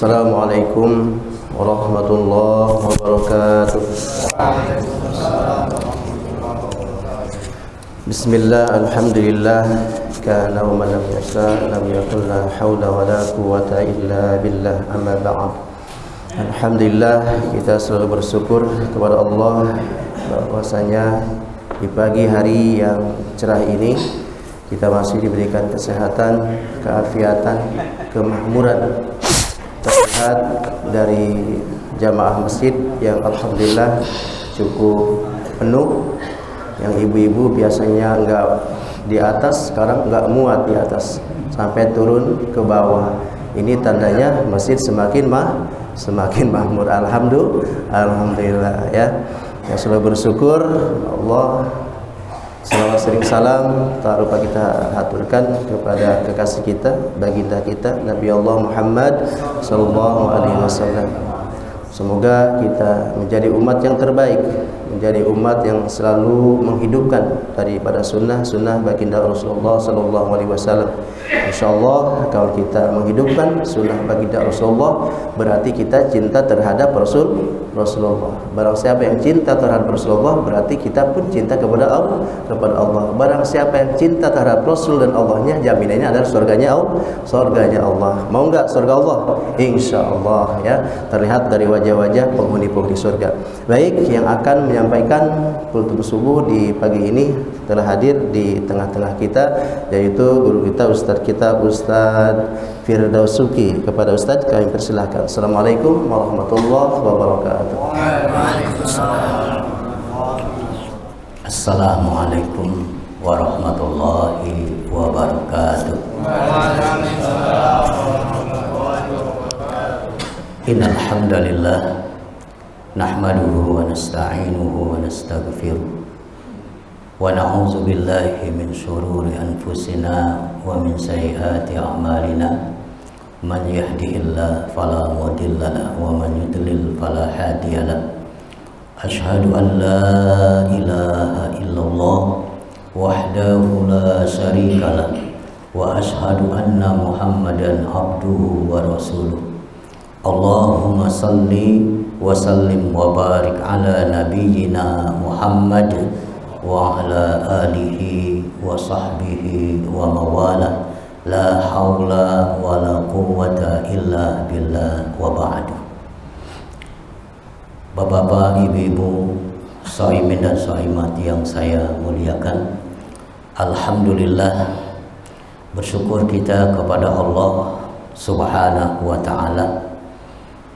Assalamualaikum warahmatullahi wabarakatuh. Bismillah, alhamdulillah, kana wa man lam yasha lam yakun la haula wa la quwwata illa billah, amma ba'd. Alhamdulillah, kita selalu bersyukur kepada Allah bahwasanya di pagi hari yang cerah ini kita masih diberikan kesehatan, keafiatan, kemakmuran. Terlihat dari jamaah masjid yang alhamdulillah cukup penuh. Yang ibu-ibu biasanya enggak di atas, sekarang enggak muat di atas, sampai turun ke bawah. Ini tandanya masjid semakin makmur. Alhamdulillah ya. Yang selalu bersyukur Allah. Selawat sering salam tak lupa kita haturkan kepada kekasih kita, baginda kita Nabi Allah Muhammad sallallahu alaihi wasallam. Semoga kita menjadi umat yang terbaik, menjadi umat yang selalu menghidupkan daripada sunnah baginda Rasulullah sallallahu alaihi wasallam. Insyaallah kalau kita menghidupkan sunnah baginda Rasulullah, berarti kita cinta terhadap Rasulullah. Barang siapa yang cinta terhadap Rasulullah, berarti kita pun cinta kepada Allah. Barang siapa yang cinta terhadap Rasul dan Allahnya, jaminannya adalah surganya Allah. Mau enggak surga Allah? Insyaallah ya. Terlihat dari wajah-wajah penghuni-penghuni surga. Baik, yang akan menyampaikan khutbah subuh di pagi ini telah hadir di tengah-tengah kita, yaitu guru kita, Ustadz kita, Ustadz Firdausuki. Kepada Ustadz kami persilahkan. Assalamualaikum warahmatullahi wabarakatuh. Waalaikumsalam. Assalamualaikum warahmatullahi wabarakatuh. Innal hamdalillah nahmaduhu wa nasta'inuhu wa nastaghfiruh wa na'udzu billahi min shururi anfusina wa min sayyiati a'malina. Man yahdihillahu fala mudilla lahu wa man yudlil fala hadiya lahu. Asyhadu an la ilaha illallah wahdahu la syarika lahu wa asyhadu anna Muhammadan abduhu wa rasuluh. Allahumma salli wa sallim wa barik ala nabiyyina Muhammad wa ala alihi wa sahbihi wa mawala. La haula wa la quwwata illa billah wa ba'du. Bapak-bapak, ibu-ibu, shaimin dan shaimat yang saya muliakan, alhamdulillah, bersyukur kita kepada Allah Subhanahu wa ta'ala.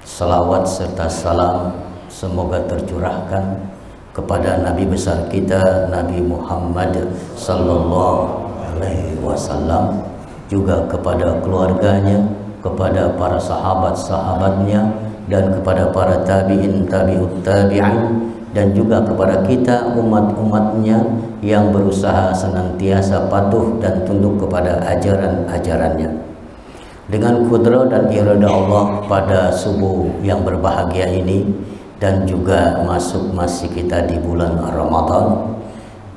Salawat serta salam semoga tercurahkan kepada Nabi besar kita, Nabi Muhammad sallallahu alaihi wasallam, juga kepada keluarganya, kepada para sahabat-sahabatnya, dan kepada para tabi'in, tabi'ut tabi'in, dan juga kepada kita umat-umatnya yang berusaha senantiasa patuh dan tunduk kepada ajaran-ajarannya. Dengan kudrah dan iradah Allah pada subuh yang berbahagia ini, dan juga masih kita di bulan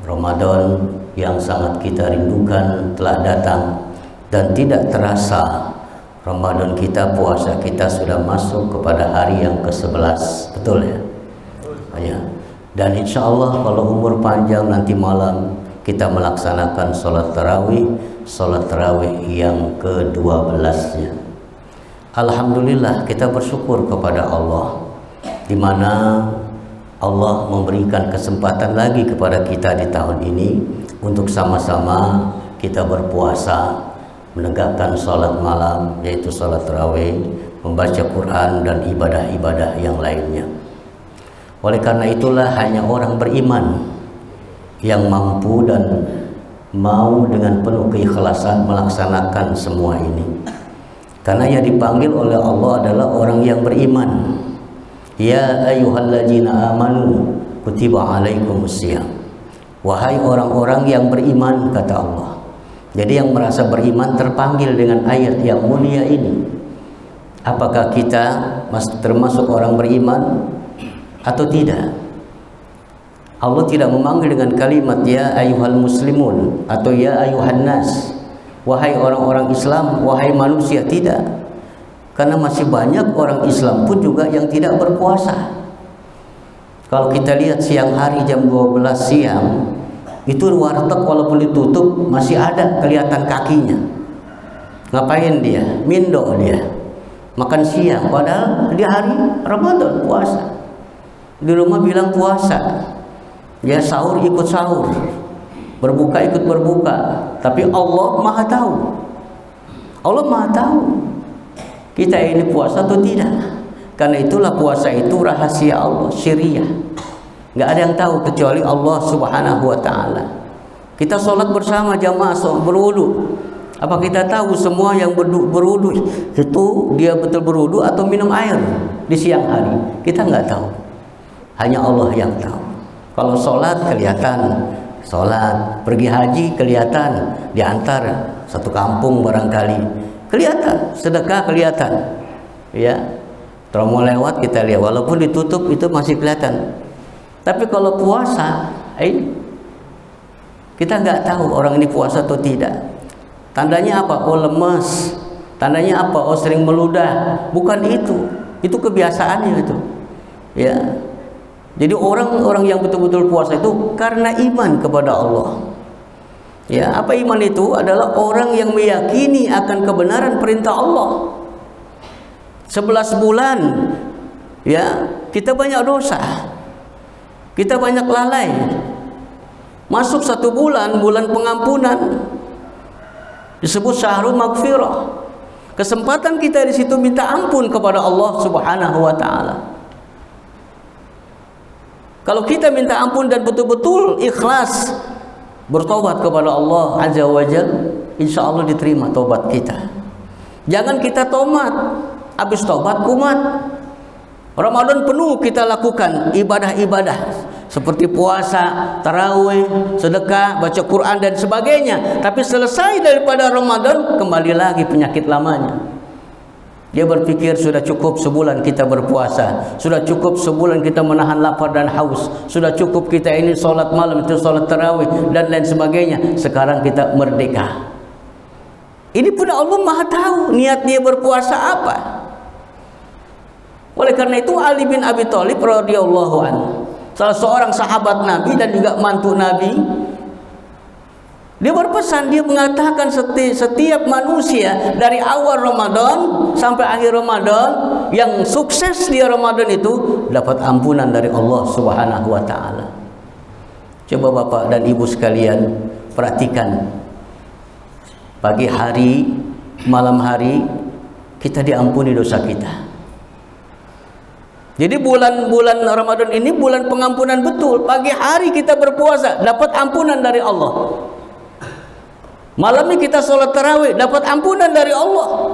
Ramadan yang sangat kita rindukan telah datang, dan tidak terasa Ramadan kita, puasa kita sudah masuk kepada hari yang ke-11, betul ya? Ya. Dan insya Allah kalau umur panjang nanti malam kita melaksanakan sholat tarawih yang ke-12-nya. Alhamdulillah, kita bersyukur kepada Allah, di mana Allah memberikan kesempatan lagi kepada kita di tahun ini untuk sama-sama kita berpuasa, menegakkan sholat malam, yaitu sholat tarawih, membaca Quran, dan ibadah-ibadah yang lainnya. Oleh karena itulah hanya orang beriman yang mampu dan mau dengan penuh keikhlasan melaksanakan semua ini. Karena yang dipanggil oleh Allah adalah orang yang beriman. Ya ayyuhalladzina amanu kutiba alaikumusiyam. Wahai orang-orang yang beriman, kata Allah. Jadi yang merasa beriman terpanggil dengan ayat yang mulia ini. Apakah kita termasuk orang beriman atau tidak? Allah tidak memanggil dengan kalimat ya ayyuhal muslimun atau ya ayyuhan nas, wahai orang-orang Islam, wahai manusia, tidak. Karena masih banyak orang Islam pun juga yang tidak berpuasa. Kalau kita lihat siang hari jam 12 siang, itu warteg walaupun ditutup masih ada kelihatan kakinya. Ngapain dia? Mindo dia. Makan siang, padahal di hari Ramadan puasa. Di rumah bilang puasa. Ya sahur ikut sahur. Berbuka ikut berbuka. Tapi Allah Maha tahu. Allah Maha tahu kita ini puasa atau tidak. Karena itulah puasa itu rahasia Allah, syariah. Nggak ada yang tahu kecuali Allah Subhanahu wa ta'ala. Kita sholat bersama jamaah berwudu. Apa kita tahu semua yang berwudu itu dia betul berwudu atau minum air di siang hari? Kita nggak tahu. Hanya Allah yang tahu. Kalau sholat kelihatan sholat, pergi haji kelihatan, diantar satu kampung barangkali kelihatan, sedekah kelihatan, ya. Kalau mau lewat kita lihat, walaupun ditutup itu masih kelihatan. Tapi kalau puasa, kita nggak tahu orang ini puasa atau tidak. Tandanya apa? Oh lemes. Tandanya apa? Oh sering meludah. Bukan itu kebiasaannya itu. Ya. Jadi orang-orang yang betul-betul puasa itu karena iman kepada Allah. Ya, apa iman itu? Adalah orang yang meyakini akan kebenaran perintah Allah. 11 bulan ya, kita banyak dosa. Kita banyak lalai. Masuk 1 bulan, bulan pengampunan. Disebut syahrul maghfirah. Kesempatan kita di situ minta ampun kepada Allah Subhanahu wa taala. Kalau kita minta ampun dan betul-betul ikhlas bertobat kepada Allah Azza wa Jalla, insya Allah diterima tobat kita. Jangan kita tomat, habis tobat kumat. Ramadan penuh kita lakukan ibadah-ibadah seperti puasa, tarawih, sedekah, baca Quran dan sebagainya. Tapi selesai daripada Ramadan kembali lagi penyakit lamanya. Dia berpikir sudah cukup sebulan kita berpuasa, sudah cukup sebulan kita menahan lapar dan haus, sudah cukup kita ini sholat malam, itu sholat tarawih dan lain sebagainya. Sekarang kita merdeka. Ini pun Allah Maha tahu niat dia berpuasa apa. Oleh karena itu Ali bin Abi Thalib radhiyallahu anhu, salah seorang sahabat Nabi dan juga mantu Nabi, dia berpesan, dia mengatakan setiap manusia dari awal Ramadan sampai akhir Ramadan yang sukses di Ramadan itu dapat ampunan dari Allah Subhanahu wa taala. Coba Bapak dan Ibu sekalian perhatikan, pagi hari, malam hari kita diampuni dosa kita. Jadi bulan-bulan Ramadan ini bulan pengampunan betul. Pagi hari kita berpuasa dapat ampunan dari Allah. Malam ini kita sholat tarawih dapat ampunan dari Allah.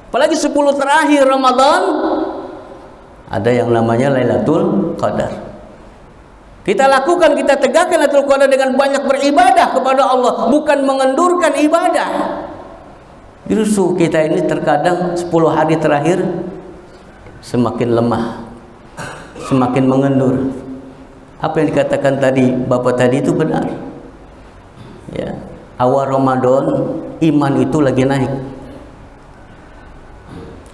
Apalagi 10 terakhir Ramadan ada yang namanya Lailatul Qadar. Kita lakukan, kita tegakkan Lailatul Qadar dengan banyak beribadah kepada Allah, bukan mengendurkan ibadah. Justru kita ini terkadang 10 hari terakhir semakin lemah, semakin mengendur. Apa yang dikatakan tadi Bapak tadi itu benar. Ya, awal Ramadan iman itu lagi naik.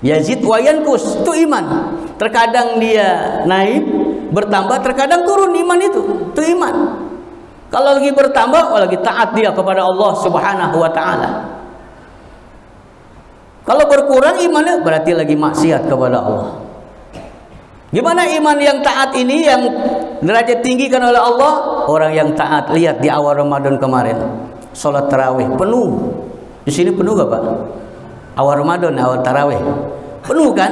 Yazid wa yankus, itu iman. Terkadang dia naik, bertambah, terkadang turun iman itu iman. Kalau lagi bertambah, lagi taat dia kepada Allah Subhanahu wa taala. Kalau berkurang imannya berarti lagi maksiat kepada Allah. Gimana iman yang taat ini, yang derajat tinggikan oleh Allah? Orang yang taat, lihat di awal Ramadan kemarin, sholat tarawih penuh. Di sini penuh gak Pak? Awal Ramadan, awal tarawih penuh kan?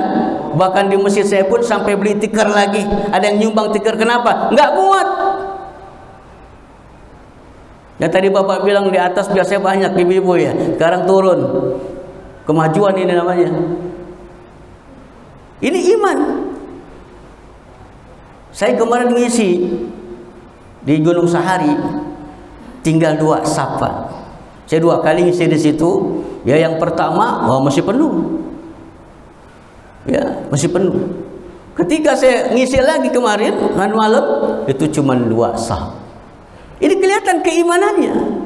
Bahkan di masjid saya pun sampai beli tikar lagi. Ada yang nyumbang tikar, kenapa? Nggak muat. Ya tadi Bapak bilang di atas biasanya banyak ibu-ibu ya, sekarang turun. Kemajuan ini namanya. Ini iman. Saya kemarin ngisi di Gunung Sahari, tinggal 2 sapa. Saya 2 kali ngisi di situ. Ya yang pertama, masih penuh. Ya masih penuh. Ketika saya ngisi lagi kemarin malam, itu cuma 2 sap. Ini kelihatan keimanannya.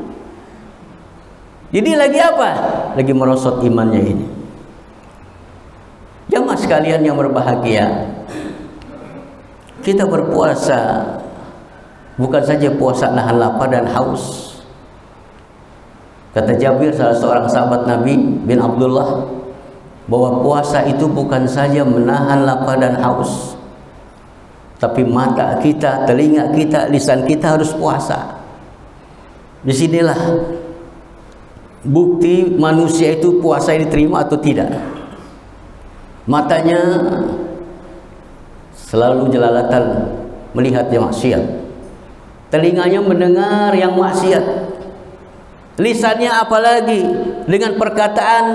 Jadi lagi apa? Lagi merosot imannya ini. sekalian yang berbahagia, kita berpuasa bukan saja puasa nahan lapar dan haus. Kata Jabir, salah seorang sahabat Nabi bin Abdullah, bahwa puasa itu bukan saja menahan lapar dan haus, tapi mata kita, telinga kita, lisan kita harus puasa. Disinilah bukti manusia itu puasa diterima atau tidak. Matanya selalu jelalatan melihat yang maksiat, telinganya mendengar yang maksiat, lisannya apalagi dengan perkataan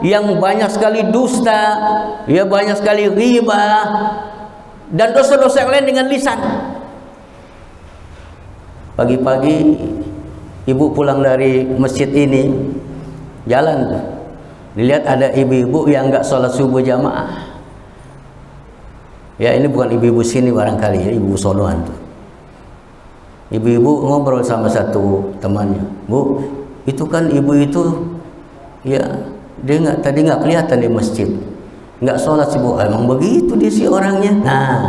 yang banyak sekali dusta, ya banyak sekali ghibah dan dosa-dosa yang lain dengan lisan. Pagi-pagi ibu pulang dari masjid ini, jalan tuh, dilihat ada ibu-ibu yang enggak sholat subuh jamaah. Ya, ini bukan ibu-ibu sini barangkali, ya ibu sonoan tuh. Ibu-ibu ngobrol sama satu temannya, "Bu, itu kan ibu itu, ya dia tadi nggak kelihatan di masjid, nggak sholat sih Bu." "Emang begitu dia si orangnya." Nah,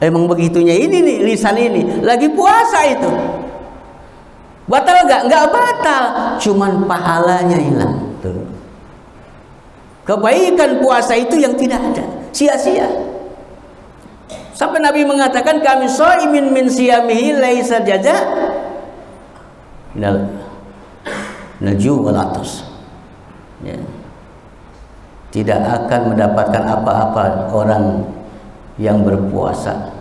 emang begitunya ini nih, lisan ini lagi puasa itu. Batal nggak? Nggak batal, cuman pahalanya hilang. Tuh. Kebaikan puasa itu yang tidak ada, sia-sia. Sampai Nabi mengatakan, "Kami shaimin min siyamihi laisa jaza naju wal atas." Ya. Tidak akan mendapatkan apa-apa orang yang berpuasa,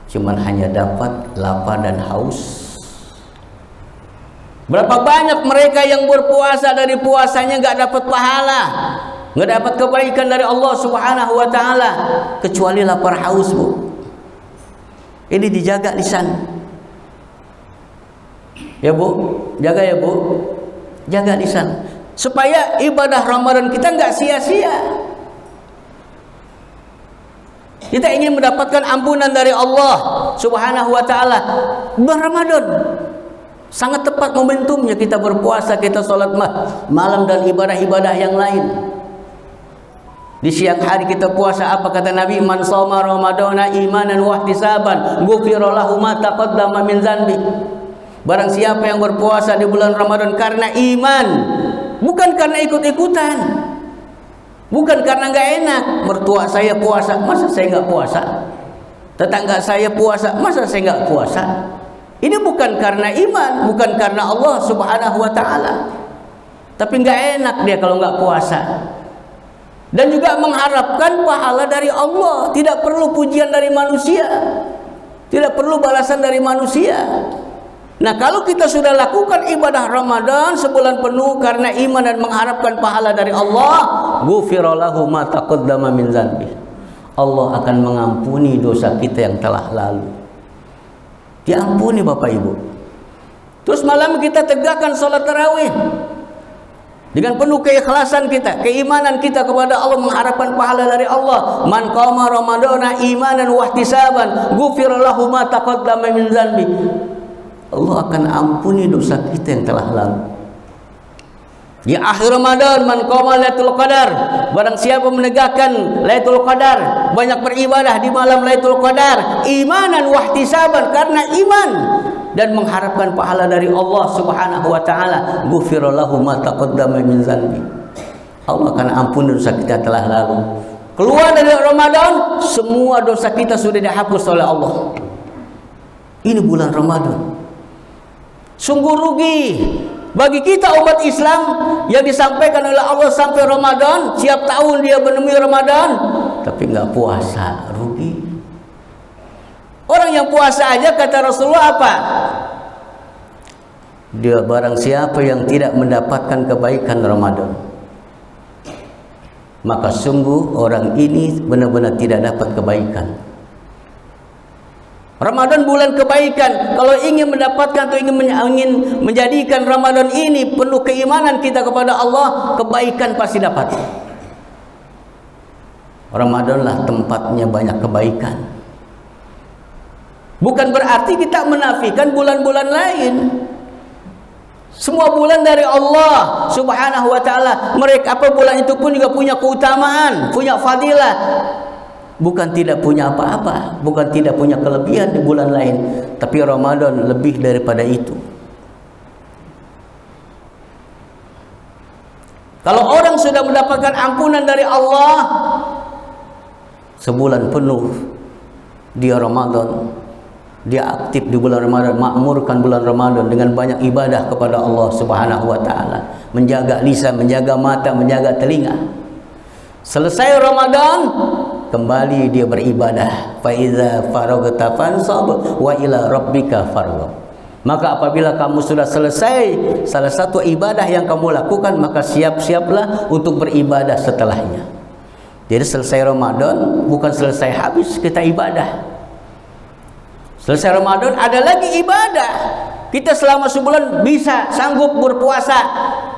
cuman hanya dapat lapar dan haus. Berapa banyak mereka yang berpuasa, dari puasanya nggak dapat pahala, nggak dapat kebaikan dari Allah Subhanahu wa Ta'ala, kecuali lapar haus, Bu. Ini dijaga lisan. Ya Bu, jaga ya Bu, jaga lisan supaya ibadah Ramadan kita nggak sia-sia. Kita ingin mendapatkan ampunan dari Allah Subhanahu wa Ta'ala. Bulan Ramadan sangat tepat momentumnya kita berpuasa, kita sholat malam dan ibadah-ibadah yang lain. Di siang hari kita puasa, apa kata Nabi? "Man shoma ramadhana imanan wa ihtisaban, ghufira lahu ma taqaddama min dzanbi." Barang siapa yang berpuasa di bulan Ramadan karena iman, bukan karena ikut-ikutan, bukan karena nggak enak. Mertua saya puasa, masa saya nggak puasa? Tetangga saya puasa, masa saya nggak puasa? Ini bukan karena iman, bukan karena Allah Subhanahu wa Ta'ala, tapi nggak enak dia kalau nggak puasa. Dan juga mengharapkan pahala dari Allah, tidak perlu pujian dari manusia, tidak perlu balasan dari manusia. Nah, kalau kita sudah lakukan ibadah Ramadan sebulan penuh karena iman dan mengharapkan pahala dari Allah, ghufira lahu ma taqaddama min dzanbi. Allah akan mengampuni dosa kita yang telah lalu. Diampuni Bapak Ibu. Terus malam kita tegakkan sholat tarawih dengan penuh keikhlasan kita, keimanan kita kepada Allah, mengharapkan pahala dari Allah. "Man qama ramadhana imanan wa ihtisaban, ghufira lahu ma taqaddama min dzanbi." Allah akan ampuni dosa kita yang telah lalu. Di akhir Ramadan, "Man qama Lailatul Qadar," barang siapa menegakkan Lailatul Qadar, banyak beribadah di malam Lailatul Qadar, imanan wa ihtisaban, karena iman dan mengharapkan pahala dari Allah Subhanahu wa Ta'ala, ghufira lahu ma taqaddama min dzanbi. Allah akan ampuni dosa kita telah lalu. Keluar dari Ramadan, semua dosa kita sudah dihapus oleh Allah. Ini bulan Ramadan. Sungguh rugi bagi kita umat Islam yang disampaikan oleh Allah sampai Ramadan, setiap tahun dia menemui Ramadan tapi nggak puasa, rugi. Orang yang puasa aja kata Rasulullah apa? Dia barang siapa yang tidak mendapatkan kebaikan Ramadan, maka sungguh orang ini benar-benar tidak dapat kebaikan. Ramadan bulan kebaikan. Kalau ingin mendapatkan atau ingin menjadikan Ramadan ini penuh keimanan kita kepada Allah, kebaikan pasti dapat. Ramadanlah tempatnya banyak kebaikan. Bukan berarti kita menafikan bulan-bulan lain. Semua bulan dari Allah Subhanahu wa taala. Mereka bulan itu pun juga punya keutamaan, punya fadilah. Bukan tidak punya apa-apa, bukan tidak punya kelebihan di bulan lain, tapi Ramadan lebih daripada itu. Kalau orang sudah mendapatkan ampunan dari Allah sebulan penuh, dia Ramadan, dia aktif di bulan Ramadan, makmurkan bulan Ramadan dengan banyak ibadah kepada Allah Subhanahu wa taala, menjaga lisan, menjaga mata, menjaga telinga. Selesai Ramadan, kembali dia beribadah. Fa iza faraghta fansab wa ila rabbika farghab. Maka apabila kamu sudah selesai salah satu ibadah yang kamu lakukan, maka siap-siaplah untuk beribadah setelahnya. Jadi selesai Ramadan bukan selesai habis kita ibadah. Selesai Ramadan ada lagi ibadah. Kita selama sebulan bisa sanggup berpuasa.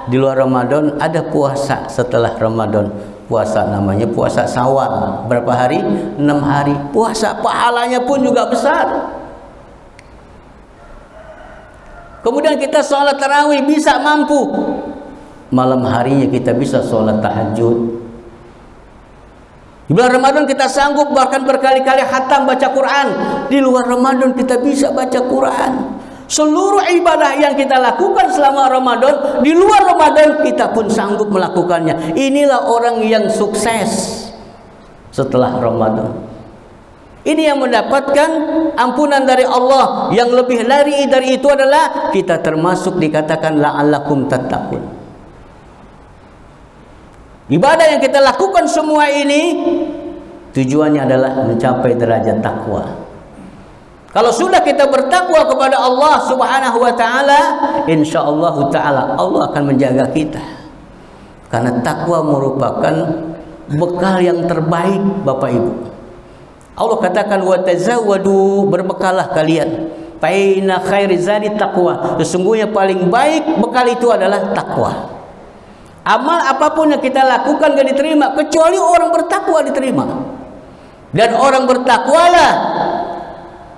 Di luar Ramadan ada puasa setelah Ramadan. Puasa namanya puasa Syawal. Berapa hari? 6 hari. Puasa pahalanya pun juga besar. Kemudian kita sholat tarawih bisa mampu. Malam harinya kita bisa sholat tahajud. Di bulan Ramadan kita sanggup bahkan berkali-kali khatam baca Quran. Di luar Ramadan kita bisa baca Quran. Seluruh ibadah yang kita lakukan selama Ramadan, di luar Ramadan kita pun sanggup melakukannya. Inilah orang yang sukses setelah Ramadan. Ini yang mendapatkan ampunan dari Allah. Yang lebih dari itu adalah kita termasuk dikatakan la'allakum tattaqun. Ibadah yang kita lakukan semua ini tujuannya adalah mencapai derajat takwa. Kalau sudah kita bertakwa kepada Allah Subhanahu wa taala, insyaallah taala Allah akan menjaga kita. Karena takwa merupakan bekal yang terbaik, Bapak Ibu. Allah katakan wa tazawwadu, berbekalah kalian. Fa inna khairi zadi taqwa. Sesungguhnya paling baik bekal itu adalah takwa. Amal apapun yang kita lakukan gak diterima kecuali orang bertakwa diterima. Dan orang bertakwalah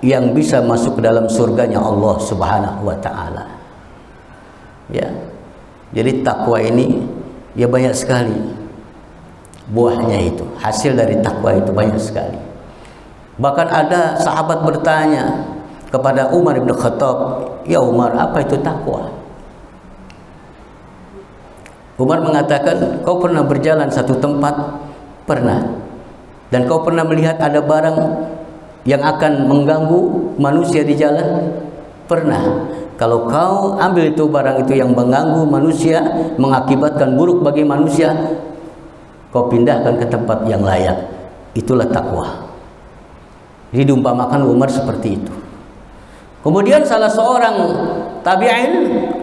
yang bisa masuk ke dalam surganya Allah Subhanahu wa taala. Ya. Jadi takwa ini ya banyak sekali buahnya itu. Hasil dari takwa itu banyak sekali. Bahkan ada sahabat bertanya kepada Umar bin Khattab, "Ya Umar, apa itu takwa?" Umar mengatakan, "Kau pernah berjalan satu tempat?" Pernah. "Dan kau pernah melihat ada barang yang akan mengganggu manusia di jalan?" Pernah. "Kalau kau ambil itu barang itu yang mengganggu manusia, mengakibatkan buruk bagi manusia, kau pindahkan ke tempat yang layak." Itulah takwa. Jadi diumpamakan Umar seperti itu. Kemudian salah seorang tabi'in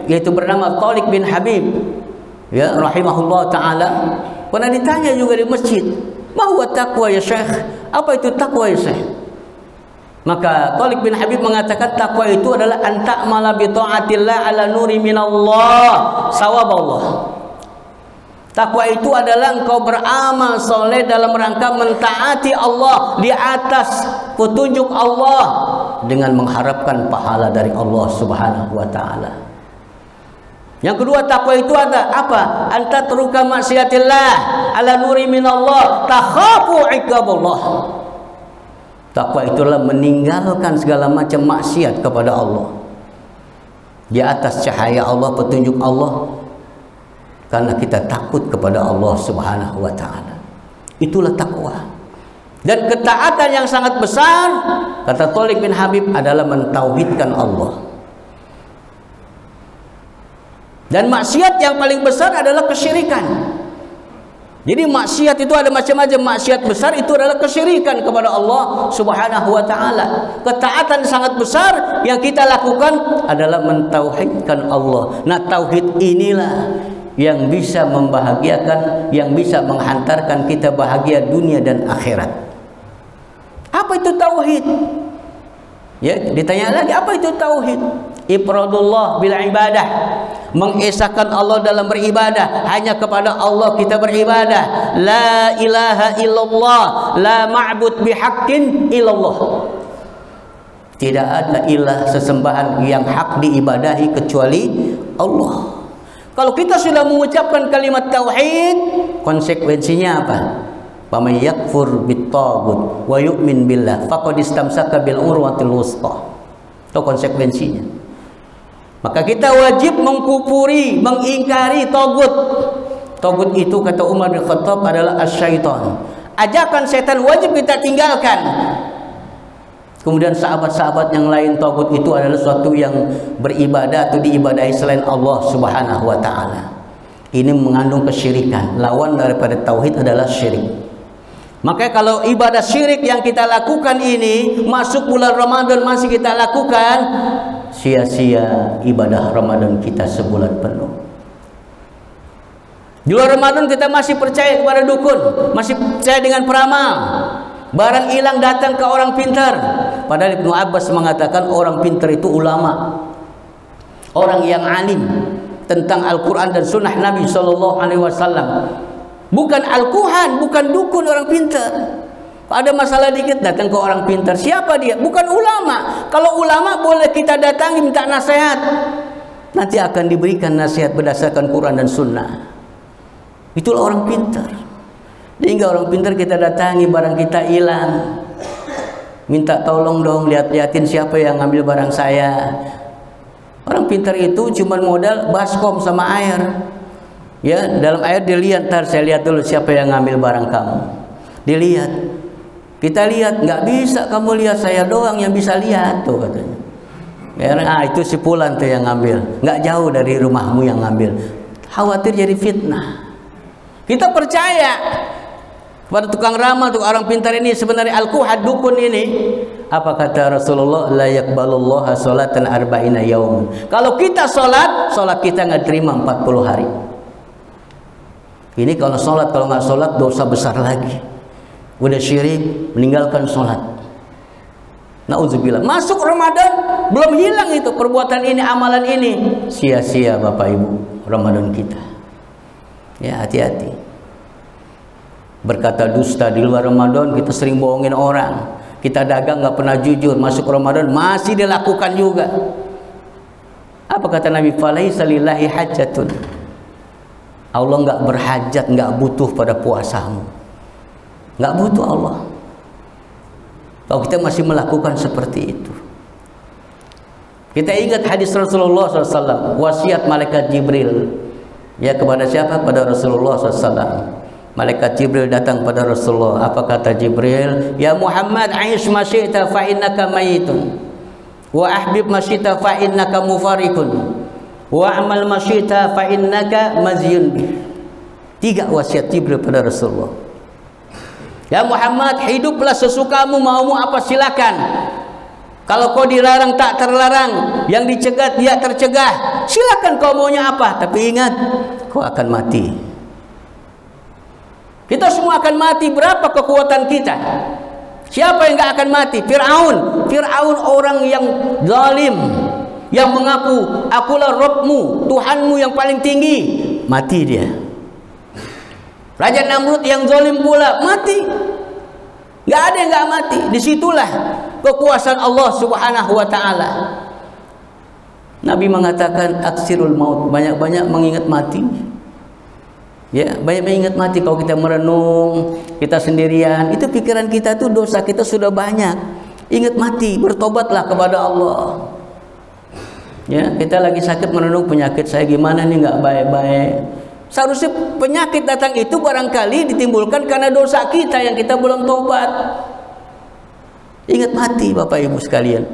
yaitu bernama Tariq bin Habib, ya rahimahullah taala, pernah ditanya juga di masjid, "Ma huwa taqwa ya Syekh?" Apa itu takwa ya Syekh? Maka Tariq bin Habib mengatakan takwa itu adalah anta'mala bi ta'atillah ala nuri minallah sawaballah. Takwa itu adalah engkau beramal soleh dalam rangka mentaati Allah di atas petunjuk Allah dengan mengharapkan pahala dari Allah Subhanahu wa taala. Yang kedua, takwa itu ada apa? Anta taruka maksiatillah ala nuri minallah takhafu iqaballah. Takwa itulah meninggalkan segala macam maksiat kepada Allah di atas cahaya Allah, petunjuk Allah, karena kita takut kepada Allah Subhanahu wa taala. Itulah takwa. Dan ketaatan yang sangat besar, kata Tariq bin Habib, adalah mentauhidkan Allah. Dan maksiat yang paling besar adalah kesyirikan. Jadi maksiat itu ada macam-macam. Maksiat besar itu adalah kesyirikan kepada Allah Subhanahu wa taala. Ketaatan sangat besar yang kita lakukan adalah mentauhidkan Allah. Nah, tauhid inilah yang bisa membahagiakan, yang bisa menghantarkan kita bahagia dunia dan akhirat. Apa itu tauhid? Ya, ditanya lagi, apa itu tauhid? Ifradullah bil ibadah, mengesahkan Allah dalam beribadah. Hanya kepada Allah kita beribadah. La ilaha illallah, la ma'bud bihaqqin illallah. Tidak ada ilah sesembahan yang hak diibadahi kecuali Allah. Kalau kita sudah mengucapkan kalimat tauhid, konsekuensinya apa? Faman yakfur bit-taghut wa yu'min billah faqad istamsaka bil urwatil wuthqa. Itu konsekuensinya. Maka kita wajib mengkufuri, mengingkari tagut. Tagut itu kata Umar bin Khattab adalah asyaitan. Ajakan setan wajib kita tinggalkan. Kemudian sahabat-sahabat yang lain, tagut itu adalah suatu yang beribadah atau diibadahi selain Allah Subhanahu wa taala. Ini mengandung kesyirikan. Lawan daripada tauhid adalah syirik. Maka kalau ibadah syirik yang kita lakukan ini masuk bulan Ramadan masih kita lakukan, sia-sia ibadah Ramadan kita sebulan penuh. Di luar Ramadan kita masih percaya kepada dukun, masih percaya dengan peramal. Barang hilang datang ke orang pintar. Padahal Ibnu Abbas mengatakan orang pintar itu ulama, orang yang alim tentang Al-Quran dan Sunnah Nabi SAW. Bukan Al-Quhan, bukan dukun orang pintar. Ada masalah dikit datang ke orang pintar. Siapa dia? Bukan ulama. Kalau ulama boleh kita datangi minta nasihat. Nanti akan diberikan nasihat berdasarkan Quran dan Sunnah. Itulah orang pintar. Hingga orang pintar kita datangi, barang kita hilang, minta tolong dong, lihat-lihatin siapa yang ngambil barang saya. Orang pintar itu cuma modal baskom sama air. Ya, dalam air dilihat, ntar saya lihat dulu siapa yang ngambil barang kamu. Dilihat, kita lihat, nggak bisa kamu lihat, saya doang yang bisa lihat tuh katanya. Ya, itu si Fulan tuh yang ngambil, nggak jauh dari rumahmu yang ngambil. Khawatir jadi fitnah. Kita percaya pada tukang ramal, tukang orang pintar ini sebenarnya al-kuhad, dukun ini. Apa kata Rasulullah? La yaqbalullah sholatan arba'ina yauman. Kalau kita sholat kita nggak terima 40 hari. Ini kalau sholat, kalau nggak sholat dosa besar lagi. Udah syirik, meninggalkan sholat. Nauzubillah. Masuk Ramadan belum hilang itu perbuatan ini, amalan ini. Sia-sia Bapak Ibu Ramadan kita. Ya, hati-hati. Berkata dusta di luar Ramadan, kita sering bohongin orang. Kita dagang nggak pernah jujur, masuk Ramadan masih dilakukan juga. Apa kata Nabi? Falaisa lillahi hajatun. Allah nggak berhajat, nggak butuh pada puasamu. Nggak butuh Allah. Kalau kita masih melakukan seperti itu. Kita ingat hadis Rasulullah SAW, wasiat malaikat Jibril. Ya, kepada siapa? Pada Rasulullah SAW. Malaikat Jibril datang pada Rasulullah. Apa kata Jibril? Ya Muhammad, aish ma syi'ta fa innaka mayitun, wa ahbib ma syi'ta fa innaka mufarikun, wa amal ma syi'ta fa innaka mazyun bih. 3 wasiat Jibril pada Rasulullah. Ya Muhammad, hiduplah sesukamu, maumu apa silakan. Kalau kau dilarang tak terlarang, yang dicegah dia tercegah. Silakan kau maunya apa, tapi ingat kau akan mati. Kita semua akan mati. Berapa kekuatan kita? Siapa yang gak akan mati? Fir'aun. Fir'aun orang yang zalim, yang mengaku akulah Rabbmu, Tuhanmu yang paling tinggi. Mati dia. Raja Namrud yang zalim pula mati. Gak ada yang gak mati. Disitulah kekuasaan Allah Subhanahu wa ta'ala. Nabi mengatakan aksirul maut, banyak-banyak mengingat mati. Ya, banyak mengingat mati. Kalau kita merenung, kita sendirian, itu pikiran kita tuh dosa kita sudah banyak. Ingat mati, bertobatlah kepada Allah. Ya, kita lagi sakit merenung penyakit saya gimana nih, nggak baik-baik. Seharusnya penyakit datang itu barangkali ditimbulkan karena dosa kita yang kita belum tobat. Ingat mati Bapak Ibu sekalian.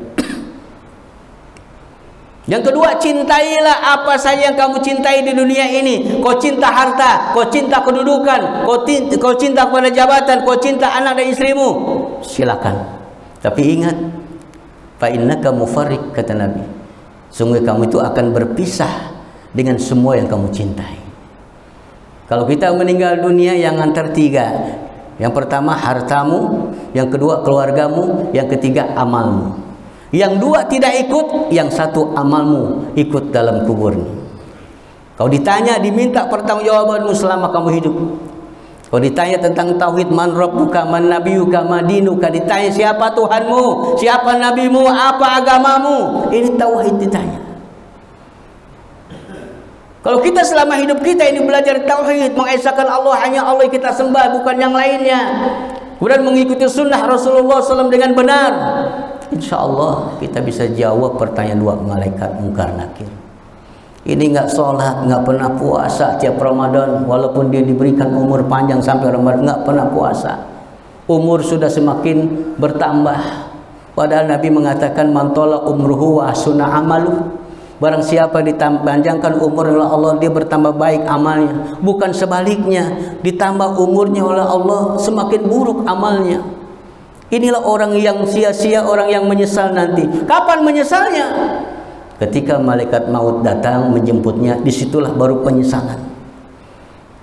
Yang kedua, cintailah apa saja yang kamu cintai di dunia ini. Kau cinta harta, kau cinta kedudukan, kau cinta kepada jabatan, kau cinta anak dan istrimu, silakan. Tapi ingat, fa innaka mufarriq, kata Nabi. Sungguh kamu itu akan berpisah dengan semua yang kamu cintai. Kalau kita meninggal dunia, yang antar 3. Yang pertama hartamu, yang kedua keluargamu, yang ketiga amalmu. Yang 2 tidak ikut, yang 1 amalmu ikut dalam kuburnya. Kau ditanya, diminta pertanggungjawabanmu selama kamu hidup. Kau ditanya tentang tauhid, man rabbuka, man nabiyuka, man dinuka, ditanya siapa Tuhanmu, siapa nabimu, apa agamamu. Ini tauhid ditanya. Kalau kita selama hidup kita ini belajar tauhid, mengesahkan Allah, hanya Allah kita sembah, bukan yang lainnya, kemudian mengikuti sunnah Rasulullah SAW dengan benar, insya Allah kita bisa jawab pertanyaan dua malaikat mungkar nakir. Ini nggak sholat, nggak pernah puasa tiap Ramadan, walaupun dia diberikan umur panjang sampai Ramadan, nggak pernah puasa. Umur sudah semakin bertambah. Padahal Nabi mengatakan mantola umruhu wa sunnah amalu. Barang siapa dipanjangkan umur oleh Allah, dia bertambah baik amalnya. Bukan sebaliknya, ditambah umurnya oleh Allah, semakin buruk amalnya. Inilah orang yang sia-sia, orang yang menyesal nanti. Kapan menyesalnya? Ketika malaikat maut datang menjemputnya, disitulah baru penyesalan.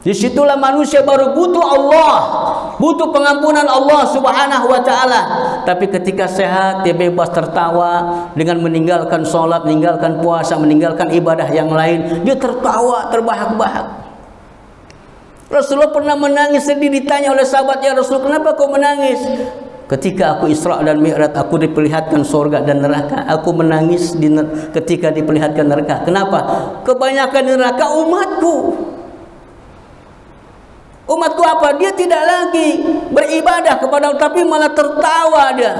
Disitulah manusia baru butuh Allah, butuh pengampunan Allah Subhanahu wa ta'ala. Tapi ketika sehat, dia bebas tertawa dengan meninggalkan sholat, meninggalkan puasa, meninggalkan ibadah yang lain. Dia tertawa, terbahak-bahak. Rasulullah pernah menangis sedih, ditanya oleh sahabatnya, Rasul, kenapa kau menangis? Ketika aku Isra dan Mi'raj, aku diperlihatkan surga dan neraka. Aku menangis ketika diperlihatkan neraka. Kenapa? Kebanyakan neraka umatku. Umatku apa? Dia tidak lagi beribadah kepada Allah, tapi malah tertawa dia.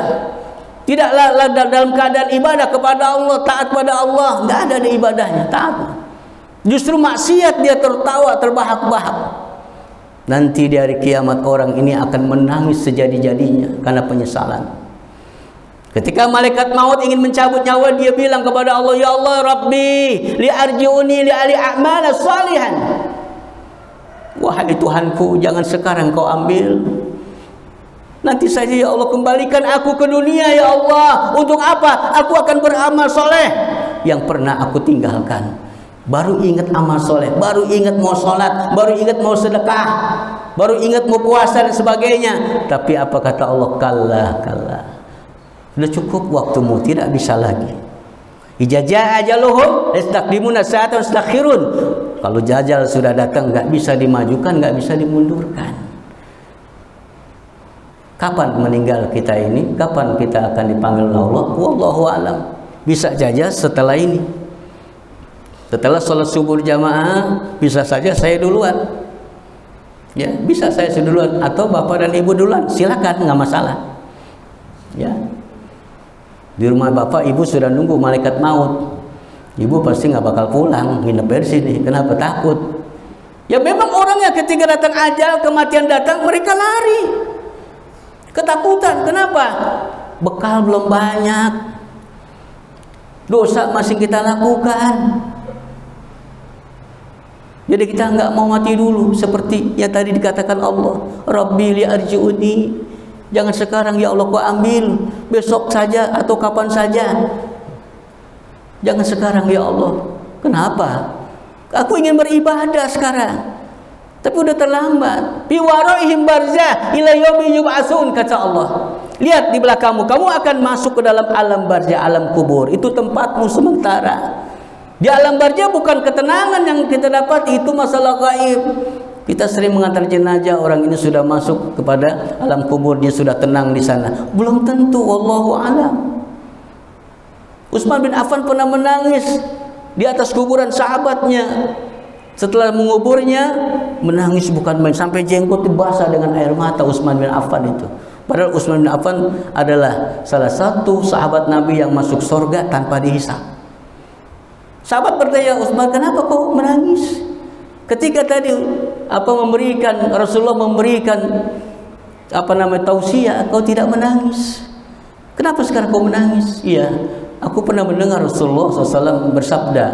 Tidaklah dalam keadaan ibadah kepada Allah, taat pada Allah, nggak ada di ibadahnya, taat. Justru maksiat, dia tertawa, terbahak-bahak. Nanti di hari kiamat orang ini akan menangis sejadi-jadinya karena penyesalan. Ketika malaikat maut ingin mencabut nyawa, dia bilang kepada Allah, ya Allah Rabbi, li'arji'uni li'ali a'mala salihan. Wahai Tuhanku, jangan sekarang kau ambil, nanti saja ya Allah, kembalikan aku ke dunia ya Allah. Untuk apa? Aku akan beramal soleh yang pernah aku tinggalkan. Baru ingat amal soleh, baru ingat mau sholat, baru ingat mau sedekah, baru ingat mau puasa dan sebagainya. Tapi apa kata Allah? Kalla, kalla, sudah cukup waktumu, tidak bisa lagi. Ijazah ajaluhum yastaqdimuna sa'atan yastakhirun. Kalau jajal sudah datang, nggak bisa dimajukan, nggak bisa dimundurkan. Kapan meninggal kita ini? Kapan kita akan dipanggil Allah? Wallahu alam. Bisa saja setelah ini. Setelah sholat subuh jamaah, bisa saja saya duluan. Ya, bisa saya duluan atau bapak dan ibu duluan. Silakan, nggak masalah. Ya. Di rumah bapak ibu sudah nunggu malaikat maut. Ibu pasti nggak bakal pulang, nginep di sini. Kenapa? Takut. Ya memang orangnya ketika datang ajal, kematian datang, mereka lari. Ketakutan. Kenapa? Bekal belum banyak. Dosa masih kita lakukan. Jadi kita nggak mau mati dulu. Seperti yang tadi dikatakan Allah, Rabbi li'arji'uni. Jangan sekarang ya Allah, kau ambil. Besok saja atau kapan saja. Jangan sekarang ya Allah. Kenapa? Aku ingin beribadah sekarang, tapi udah terlambat. Fi waraihim barzah ila yaumi yub'atsun, kata Allah. Lihat di belakangmu, kamu akan masuk ke dalam alam barzah, alam kubur. Itu tempatmu sementara. Di alam barzah bukan ketenangan yang kita dapat, itu masalah gaib. Kita sering mengantar jenazah, orang ini sudah masuk kepada alam kubur, dia sudah tenang di sana. Belum tentu, wallahu a'lam. Utsman bin Affan pernah menangis di atas kuburan sahabatnya. Setelah menguburnya, menangis bukan main, sampai jenggot basah dengan air mata Utsman bin Affan itu. Padahal Utsman bin Affan adalah salah satu sahabat Nabi yang masuk surga tanpa dihisab. Sahabat bertanya, Utsman, kenapa kau menangis? Ketika tadi Rasulullah memberikan tausiah, kau tidak menangis. Kenapa sekarang kau menangis? Iya, aku pernah mendengar Rasulullah SAW bersabda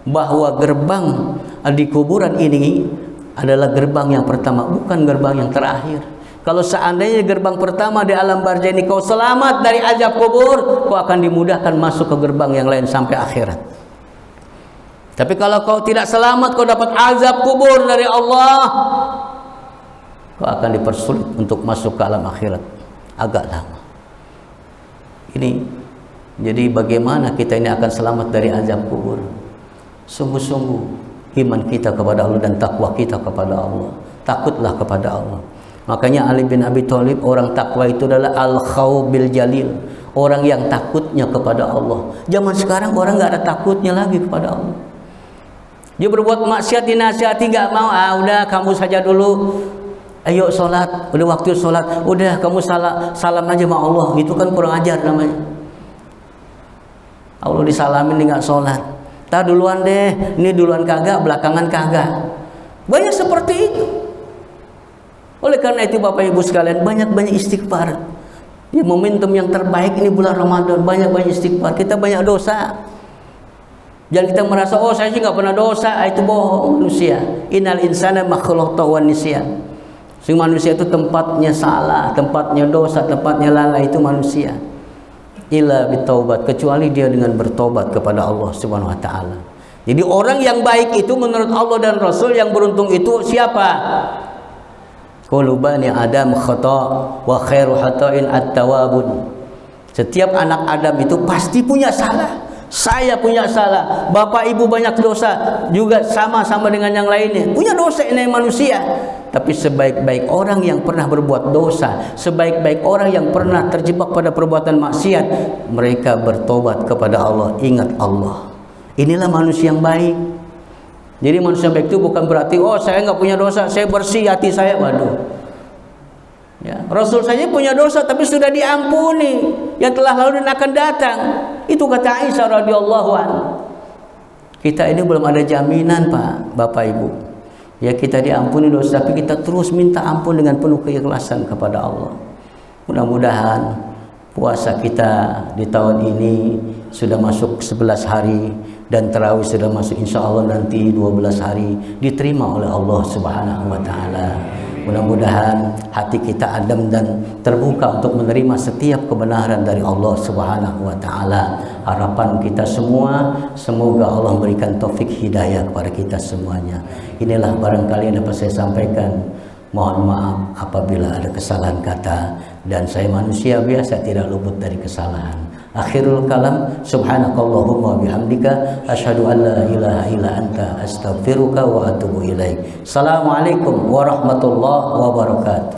bahwa gerbang di kuburan ini adalah gerbang yang pertama, bukan gerbang yang terakhir. Kalau seandainya gerbang pertama di alam barzah ini kau selamat dari azab kubur, kau akan dimudahkan masuk ke gerbang yang lain sampai akhirat. Tapi kalau kau tidak selamat, kau dapat azab kubur dari Allah, kau akan dipersulit untuk masuk ke alam akhirat agak lama. Ini jadi bagaimana kita ini akan selamat dari azab kubur? Sungguh-sungguh iman kita kepada Allah dan takwa kita kepada Allah. Takutlah kepada Allah. Makanya Ali bin Abi Thalib, orang takwa itu adalah al-khawbil jalil, orang yang takutnya kepada Allah. Zaman sekarang orang nggak ada takutnya lagi kepada Allah. Dia berbuat maksiat dinasihati nggak mau, udah kamu saja dulu. Ayo sholat, udah waktu sholat, udah kamu salam aja sama Allah. Itu kan kurang ajar namanya. Allah disalamin dia nggak sholat. Tak duluan deh, ini duluan kagak, belakangan kagak. Banyak seperti itu. Oleh karena itu Bapak Ibu sekalian, banyak-banyak istighfar. Ya, momentum yang terbaik ini bulan Ramadan, banyak-banyak istighfar. Kita banyak dosa. Jangan kita merasa, oh saya sih nggak pernah dosa, itu bohong manusia. Innal insana makhlukun wa nisyan. Si manusia itu tempatnya salah, tempatnya dosa, tempatnya lalai, itu manusia. Illa bitaubat, kecuali dia dengan bertobat kepada Allah Subhanahu wa taala. Jadi orang yang baik itu menurut Allah dan Rasul, yang beruntung itu siapa? Kullu bani Adam khata wa khairu khata'in at-tawwabun. Setiap anak Adam itu pasti punya salah. Saya punya salah, bapak ibu banyak dosa, juga sama-sama dengan yang lainnya. Punya dosa ini manusia. Tapi sebaik-baik orang yang pernah berbuat dosa, sebaik-baik orang yang pernah terjebak pada perbuatan maksiat, mereka bertobat kepada Allah, ingat Allah. Inilah manusia yang baik. Jadi manusia yang baik itu bukan berarti, oh saya nggak punya dosa, saya bersih hati saya. Waduh. Ya, Rasul saja punya dosa tapi sudah diampuni, yang telah lalu dan akan datang. Itu kata Aisyah radhiyallahu anha. Kita ini belum ada jaminan Pak, Bapak Ibu. Ya, kita diampuni dosa tapi kita terus minta ampun dengan penuh keikhlasan kepada Allah. Mudah-mudahan puasa kita di tahun ini sudah masuk 11 hari dan tarawih sudah masuk insya Allah nanti 12 hari, diterima oleh Allah Subhanahu wa taala. Mudah-mudahan hati kita adem dan terbuka untuk menerima setiap kebenaran dari Allah Subhanahu wa taala. Harapan kita semua, semoga Allah memberikan taufik hidayah kepada kita semuanya. Inilah barangkali yang dapat saya sampaikan. Mohon maaf apabila ada kesalahan kata, dan saya manusia biasa, tidak luput dari kesalahan. Akhirul kalam, subhanakallahumma bihamdika asyhadu an la ilaha illa anta astaghfiruka wa atubu ilaik. Assalamualaikum warahmatullahi wabarakatuh.